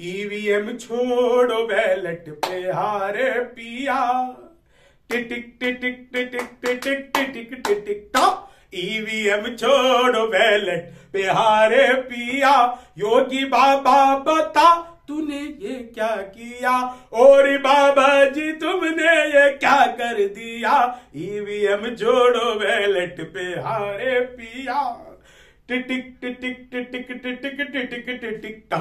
EVM छोड़ो ballot पे हारे पिया, टिटिक टिटिक टिटिक टिटिक टिटिक टिटिक टॉ। ईवीएम छोड़ो बैलेट पे हारे पिया, योगी बाबा बता तूने ये क्या किया, और बाबा जी तुमने ये क्या कर दिया। ईवीएम जोड़ो बैलेट पे हारे पिया, टिटिक टिटिक टिटिक टिटिक टिटिक टिटिक टा।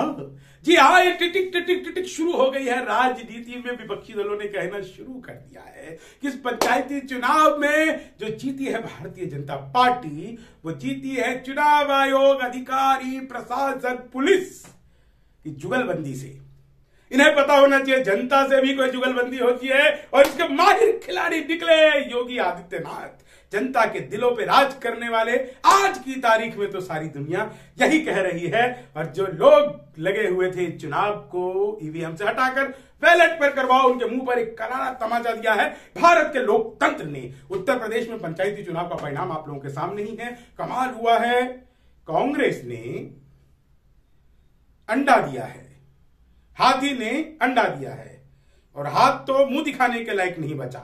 जी हाँ, ये टिटिक टिटिक टिटिक शुरू हो गई है। राजनीति में विपक्षी दलों ने कहना शुरू कर दिया है कि इस पंचायती चुनाव में जो जीती है भारतीय जनता पार्टी, वो जीती है चुनाव आयोग, अधिकारी, प्रशासन, पुलिस की जुगलबंदी से। इन्हें पता होना चाहिए जनता से भी कोई जुगलबंदी होती है, और इसके माहिर खिलाड़ी निकले योगी आदित्यनाथ, जनता के दिलों पे राज करने वाले। आज की तारीख में तो सारी दुनिया यही कह रही है, और जो लोग लगे हुए थे चुनाव को ईवीएम से हटाकर बैलेट पर करवाओ, उनके मुंह पर एक करारा तमाचा दिया है भारत के लोकतंत्र ने। उत्तर प्रदेश में पंचायती चुनाव का परिणाम आप लोगों के सामने ही है। कमाल हुआ है, कांग्रेस ने अंडा दिया है, हाथी ने अंडा दिया है, और हाथ तो मुंह दिखाने के लायक नहीं बचा।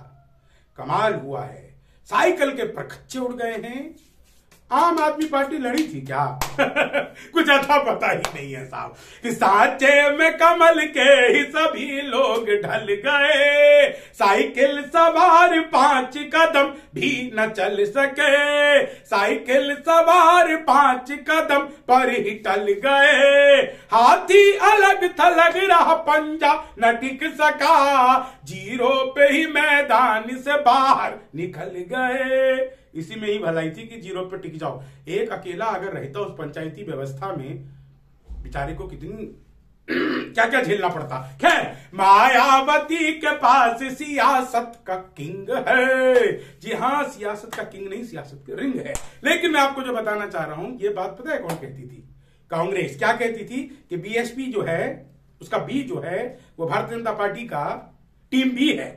कमाल हुआ है, साइकिल के परखच्चे उड़ गए हैं। आम आदमी पार्टी लड़ी थी क्या? कुछ अता पता ही नहीं है साहब, कि सांचे में कमल के ही सभी लोग ढल गए, साइकिल सवार 5 कदम भी न चल सके, साइकिल सवार 5 कदम पर ही टल गए, हाथी अलग थलग रहा पंजा न टिक सका, जीरो पे ही मैदान से बाहर निकल गए। इसी में ही भलाई थी कि जीरो पे टिक जाओ। एक अकेला अगर रहता उस पंचायती व्यवस्था में, बेचारे को कितनी क्या क्या झेलना पड़ता। खैर, मायावती के पास सियासत का किंग है। जी हाँ, सियासत का किंग नहीं, सियासत का रिंग है। लेकिन मैं आपको जो बताना चाह रहा हूं, ये बात पता है कौन कहती थी? कांग्रेस। क्या कहती थी? कि बीएसपी जो है, उसका बी जो है, वो भारतीय जनता पार्टी का टीम बी है।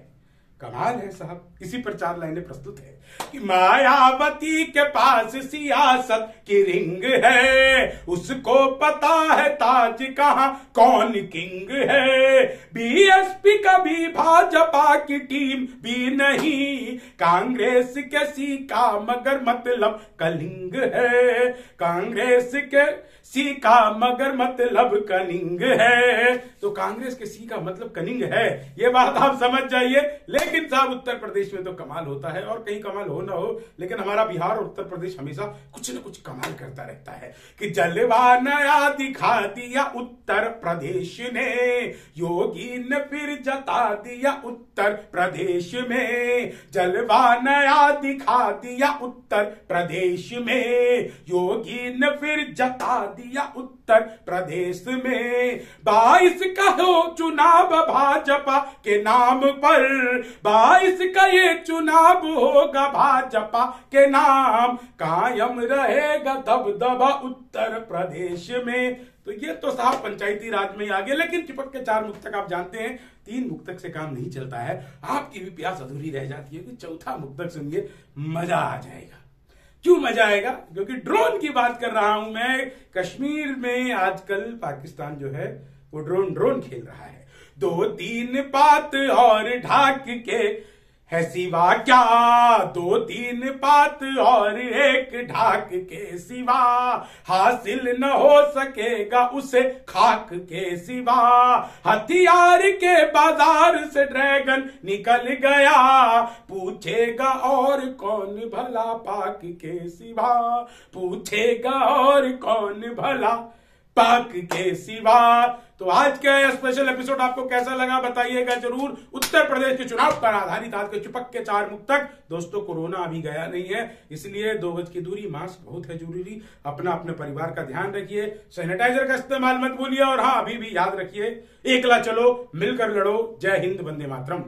कमाल है साहब, इसी पर 4 लाइनें प्रस्तुत है कि मायावती के पास सियासत की रिंग है, उसको पता है ताज कहां कौन किंग है, बीएसपी कभी भाजपा की टीम भी नहीं, कांग्रेस के सी का मगर मतलब कलिंग है, कांग्रेस के सी का मगर मतलब कनिंग है। तो कांग्रेस के सी का मतलब कनिंग है, ये बात आप समझ जाइए। लेकिन साहब, उत्तर प्रदेश में तो कमाल होता है, और कहीं कमाल हो ना हो, लेकिन हमारा बिहार और उत्तर प्रदेश हमेशा कुछ न कुछ कमाल करता रहता है कि जलवा नया दिखा दिया उत्तर प्रदेश ने, योगी ने फिर जता दिया उत्तर प्रदेश में, जलवा नया दिखा दिया उत्तर प्रदेश में, योगी ने फिर जता दिया उत्तर प्रदेश में, 22 का हो चुनाव भाजपा के नाम पर, 22 का ये चुनाव होगा भाजपा के नाम, कायम रहेगा दबदबा उत्तर प्रदेश में। तो ये तो साहब पंचायती राज में ही आ गया। लेकिन चिपक के 4 मुक्तक आप जानते हैं, 3 मुक्तक से काम नहीं चलता है, आपकी भी प्यास अधूरी रह जाती है कि चौथा मुक्तक सुनिए, मजा आ जाएगा। क्यों मजा आएगा? क्योंकि ड्रोन की बात कर रहा हूं मैं। कश्मीर में आजकल पाकिस्तान जो है वो ड्रोन खेल रहा है। 2-3 बात और ढाक के है सिवा क्या, 2-3 बात और एक ढाक के सिवा, हासिल न हो सकेगा उसे खाक के सिवा, हथियार के बाजार से ड्रैगन निकल गया, पूछेगा और कौन भला पाक के सिवा, पूछेगा और कौन भला पाक के सिवा। तो आज का यह स्पेशल एपिसोड आपको कैसा लगा बताइएगा जरूर। उत्तर प्रदेश के चुनाव पर आधारित आज के चिपक के 4 मुक्तक। दोस्तों, कोरोना अभी गया नहीं है, इसलिए 2 गज की दूरी, मास्क बहुत है जरूरी, अपना अपने परिवार का ध्यान रखिए, सैनिटाइजर का इस्तेमाल मत भूलिए, और हाँ, अभी भी याद रखिए, एकला चलो मिलकर लड़ो। जय हिंद, वंदे मातरम।